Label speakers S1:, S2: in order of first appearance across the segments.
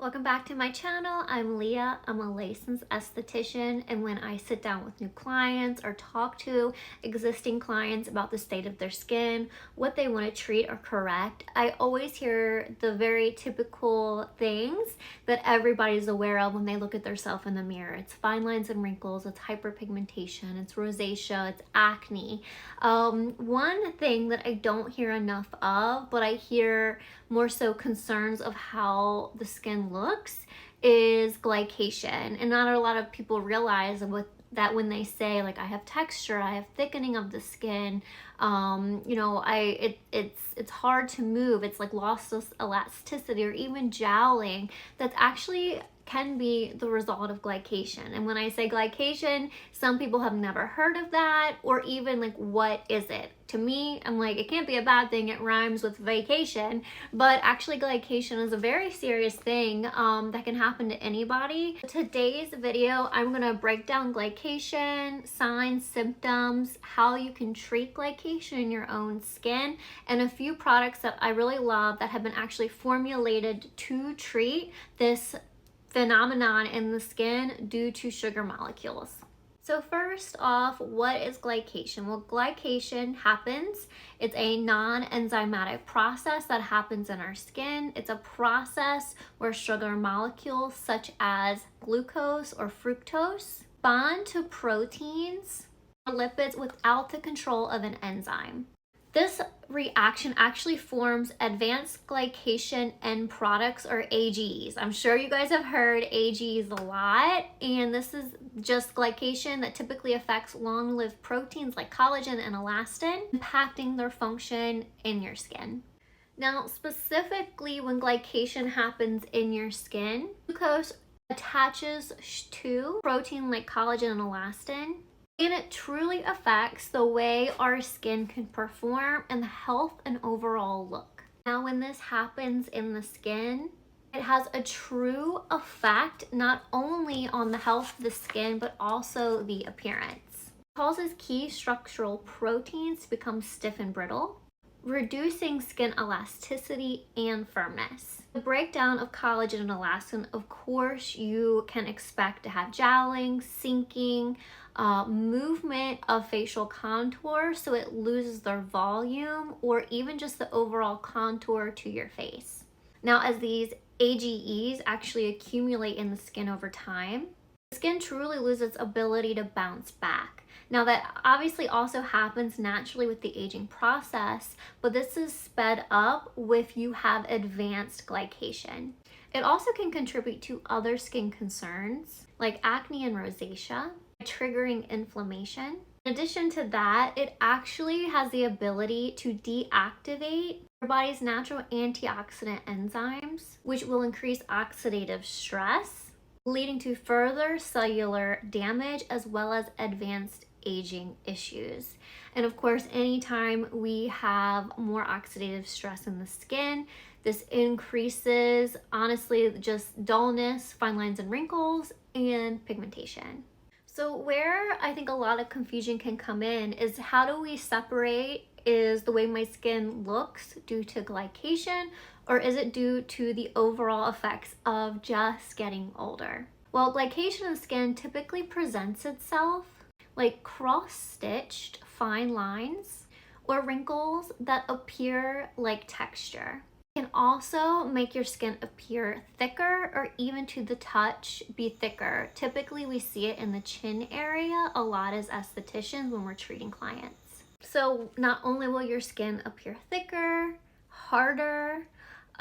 S1: Welcome back to my channel. I'm Leah. I'm a licensed esthetician, and when I sit down with new clients or talk to existing clients about the state of their skin, what they want to treat or correct, I always hear the very typical things that everybody's aware of when they look at themselves in the mirror. It's fine lines and wrinkles, it's hyperpigmentation, it's rosacea, it's acne. One thing that I don't hear enough of, but I hear more so concerns of how the skin looks, is glycation. And not a lot of people realize that when they say, like, I have texture, I have thickening of the skin, it's hard to move, it's like lost elasticity or even jowling, that's actually can be the result of glycation. And when I say glycation, some people have never heard of that, or even like, what is it? To me, I'm like, it can't be a bad thing, it rhymes with vacation, but actually glycation is a very serious thing that can happen to anybody. Today's video, I'm gonna break down glycation, signs, symptoms, how you can treat glycation in your own skin, and a few products that I really love that have been actually formulated to treat this phenomenon in the skin due to sugar molecules. So first off, what is glycation? Well, glycation happens. It's a non-enzymatic process that happens in our skin. It's a process where sugar molecules such as glucose or fructose bond to proteins or lipids without the control of an enzyme. This reaction actually forms advanced glycation end products, or AGEs. I'm sure you guys have heard AGEs a lot, and this is just glycation that typically affects long-lived proteins like collagen and elastin, impacting their function in your skin. Now, specifically when glycation happens in your skin, glucose attaches to protein like collagen and elastin, and it truly affects the way our skin can perform and the health and overall look. Now, when this happens in the skin, it has a true effect not only on the health of the skin, but also the appearance. It causes key structural proteins to become stiff and brittle, reducing skin elasticity and firmness. The breakdown of collagen and elastin, of course, you can expect to have jowling, sinking, movement of facial contour, so it loses their volume, or even just the overall contour to your face. Now, as these AGEs actually accumulate in the skin over time, the skin truly loses its ability to bounce back. Now, that obviously also happens naturally with the aging process, but this is sped up if you have advanced glycation. It also can contribute to other skin concerns like acne and rosacea, triggering inflammation. In addition to that, it actually has the ability to deactivate your body's natural antioxidant enzymes, which will increase oxidative stress, leading to further cellular damage as well as advanced aging issues. And of course, anytime we have more oxidative stress in the skin, this increases, honestly, just dullness, fine lines and wrinkles, and pigmentation. So where I think a lot of confusion can come in is, how do we separate, is the way my skin looks due to glycation, or is it due to the overall effects of just getting older? Well, glycation in the skin typically presents itself like cross-stitched fine lines or wrinkles that appear like texture. It can also make your skin appear thicker, or even to the touch be thicker. Typically we see it in the chin area a lot as estheticians when we're treating clients. So not only will your skin appear thicker, harder,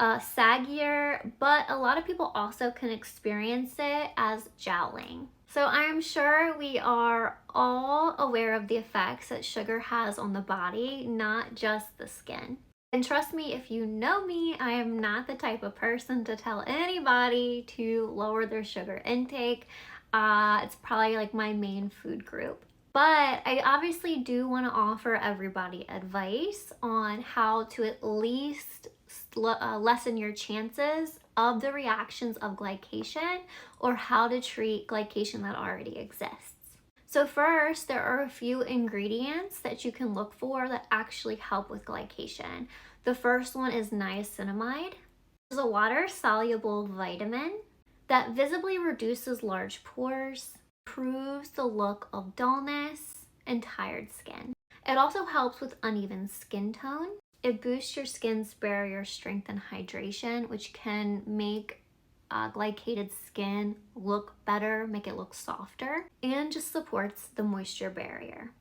S1: saggier, but a lot of people also can experience it as jowling. So I'm sure we are all aware of the effects that sugar has on the body, not just the skin. And trust me, if you know me, I am not the type of person to tell anybody to lower their sugar intake. It's probably like my main food group. But I obviously do want to offer everybody advice on how to at least lessen your chances of the reactions of glycation, or how to treat glycation that already exists. So first, there are a few ingredients that you can look for that actually help with glycation. The first one is niacinamide. It's a water-soluble vitamin that visibly reduces large pores, improves the look of dullness and tired skin. It also helps with uneven skin tone. It boosts your skin's barrier strength and hydration, which can make glycated skin look better, make it look softer, and just supports the moisture barrier.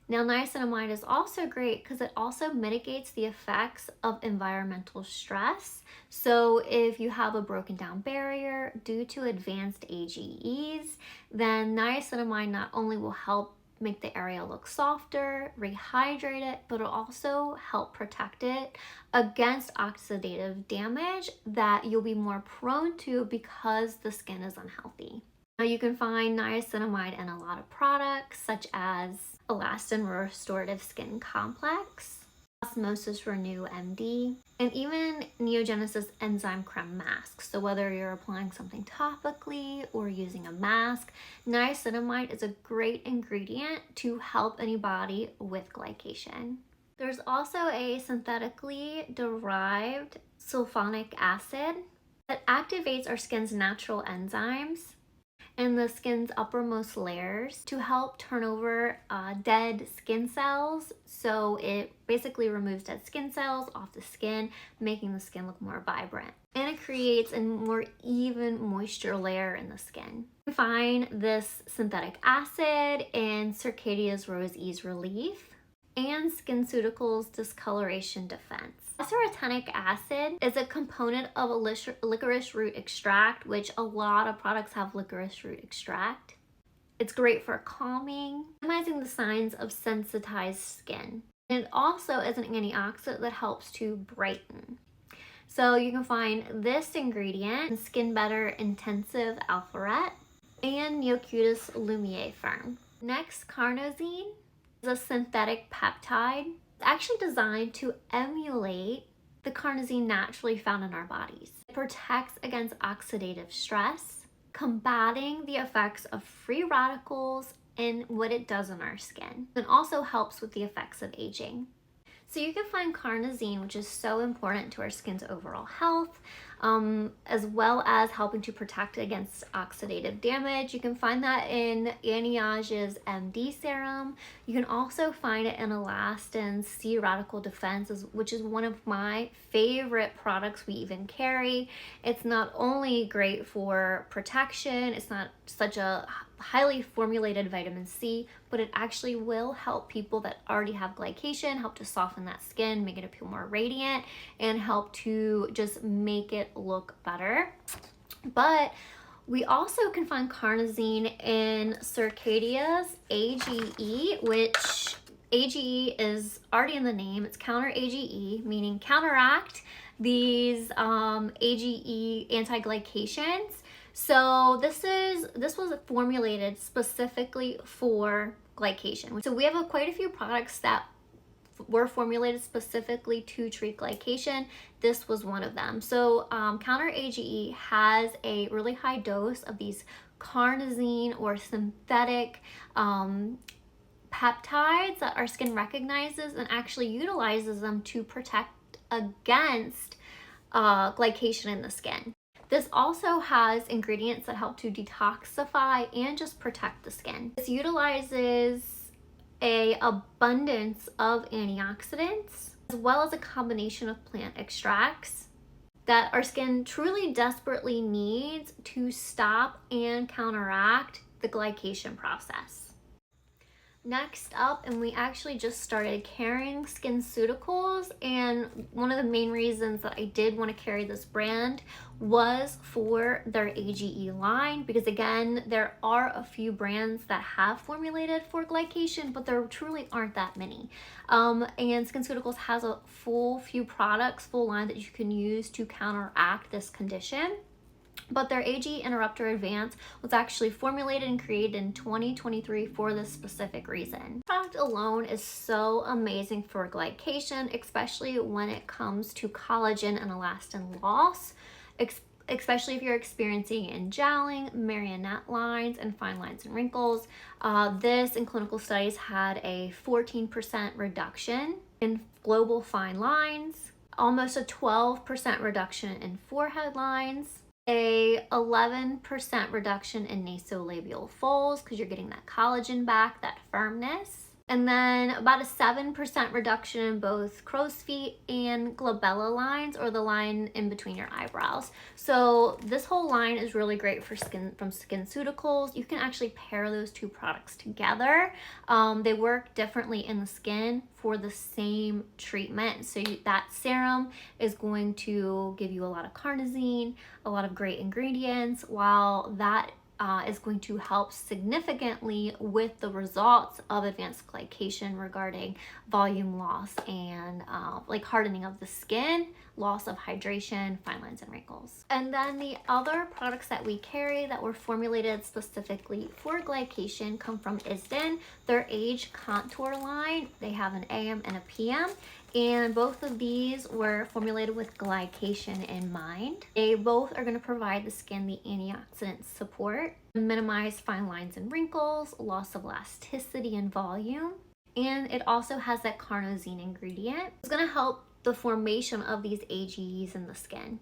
S1: Now, niacinamide is also great because it also mitigates the effects of environmental stress. So if you have a broken down barrier due to advanced AGEs, then niacinamide not only will help make the area look softer, rehydrate it, but it'll also help protect it against oxidative damage that you'll be more prone to because the skin is unhealthy. Now, you can find niacinamide in a lot of products such as Elastin Restorative Skin Complex, Osmosis Renew MD, and even Neogenesis Enzyme Creme Masks. So whether you're applying something topically or using a mask, niacinamide is a great ingredient to help anybody with glycation. There's also a synthetically derived sulfonic acid that activates our skin's natural enzymes and the skin's uppermost layers to help turn over dead skin cells. So it basically removes dead skin cells off the skin, making the skin look more vibrant. And it creates a more even moisture layer in the skin. You can find this synthetic acid in Circadia's Rose Ease Relief and SkinCeuticals Discoloration Defense. Azaretonic acid is a component of a licorice root extract, which a lot of products have licorice root extract. It's great for calming, minimizing the signs of sensitized skin. And it also is an antioxidant that helps to brighten. So you can find this ingredient in Skin Better Intensive Alpharet and Neocutis Lumiere Firm. Next, carnosine is a synthetic peptide. It's actually designed to emulate the carnosine naturally found in our bodies. It protects against oxidative stress, combating the effects of free radicals and what it does on our skin. It also helps with the effects of aging. So you can find carnosine, which is so important to our skin's overall health, as well as helping to protect against oxidative damage. You can find that in Annie Age's MD serum. You can also find it in Elastin's C Radical Defense, which is one of my favorite products we even carry. It's not only great for protection, it's not such a highly formulated vitamin C, but it actually will help people that already have glycation, help to soften that skin, make it appear more radiant, and help to just make it look better. But we also can find carnosine in Circadia's AGE, which AGE is already in the name. It's counter AGE, meaning counteract these AGE anti-glycations. So this was formulated specifically for glycation. So we have quite a few products that were formulated specifically to treat glycation. This was one of them. So Counter AGE has a really high dose of these carnosine or synthetic peptides that our skin recognizes and actually utilizes them to protect against glycation in the skin. This also has ingredients that help to detoxify and just protect the skin. This utilizes an abundance of antioxidants as well as a combination of plant extracts that our skin truly desperately needs to stop and counteract the glycation process. Next up, and we actually just started carrying SkinCeuticals, and one of the main reasons that I did want to carry this brand was for their AGE line, because again, there are a few brands that have formulated for glycation, but there truly aren't that many. And SkinCeuticals has a full line that you can use to counteract this condition. But their AGE Interrupter Advance was actually formulated and created in 2023 for this specific reason. The product alone is so amazing for glycation, especially when it comes to collagen and elastin loss, especially if you're experiencing injowing, marionette lines, and fine lines and wrinkles. This in clinical studies had a 14% reduction in global fine lines, almost a 12% reduction in forehead lines, a 11% reduction in nasolabial folds because you're getting that collagen back, that firmness. And then about a 7% reduction in both crow's feet and glabella lines, or the line in between your eyebrows. So this whole line is really great for skin from SkinCeuticals. You can actually pair those two products together. They work differently in the skin for the same treatment. So that serum is going to give you a lot of carnosine, a lot of great ingredients, while that is going to help significantly with the results of advanced glycation regarding volume loss and like hardening of the skin, loss of hydration, fine lines and wrinkles. And then the other products that we carry that were formulated specifically for glycation come from Isdin, their AGE Contour line. They have an AM and a PM. And both of these were formulated with glycation in mind. They both are going to provide the skin the antioxidant support, minimize fine lines and wrinkles, loss of elasticity and volume, and it also has that carnosine ingredient. It's going to help the formation of these AGEs in the skin.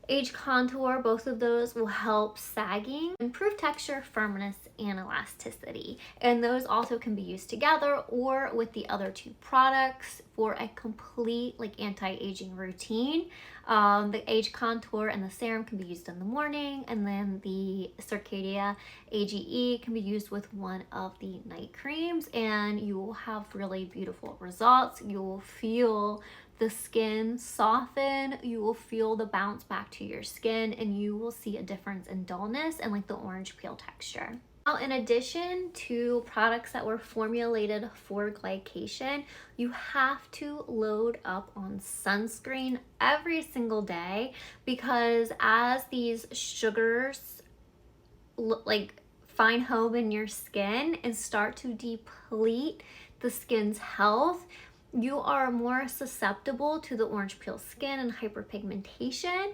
S1: AGE Contour, both of those will help sagging, improve texture, firmness, and elasticity. And those also can be used together or with the other two products for a complete like anti-aging routine. The AGE Contour and the serum can be used in the morning, and then the Circadia AGE can be used with one of the night creams, and you will have really beautiful results. You will feel the skin soften, you will feel the bounce back to your skin, and you will see a difference in dullness and like the orange peel texture. Now, in addition to products that were formulated for glycation, you have to load up on sunscreen every single day, because as these sugars like find home in your skin and start to deplete the skin's health, you are more susceptible to the orange peel skin and hyperpigmentation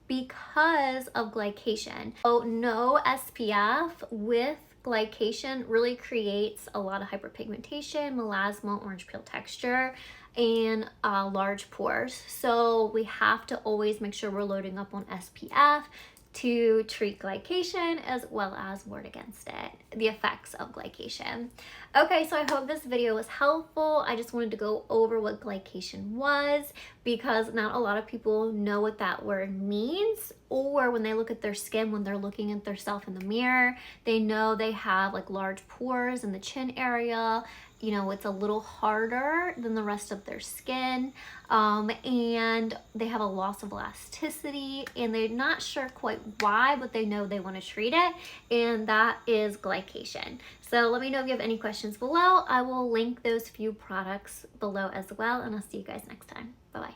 S1: because of glycation. So no SPF with glycation really creates a lot of hyperpigmentation, melasma, orange peel texture, and large pores. So we have to always make sure we're loading up on SPF to treat glycation as well as ward against it, the effects of glycation. Okay, so I hope this video was helpful. I just wanted to go over what glycation was, because not a lot of people know what that word means, or when they look at their skin, when they're looking at themselves in the mirror, they know they have like large pores in the chin area. You know, it's a little harder than the rest of their skin, and they have a loss of elasticity, and they're not sure quite why, but they know they want to treat it, and that is glycation. So let me know if you have any questions below. I will link those few products below as well, and I'll see you guys next time. Bye-bye.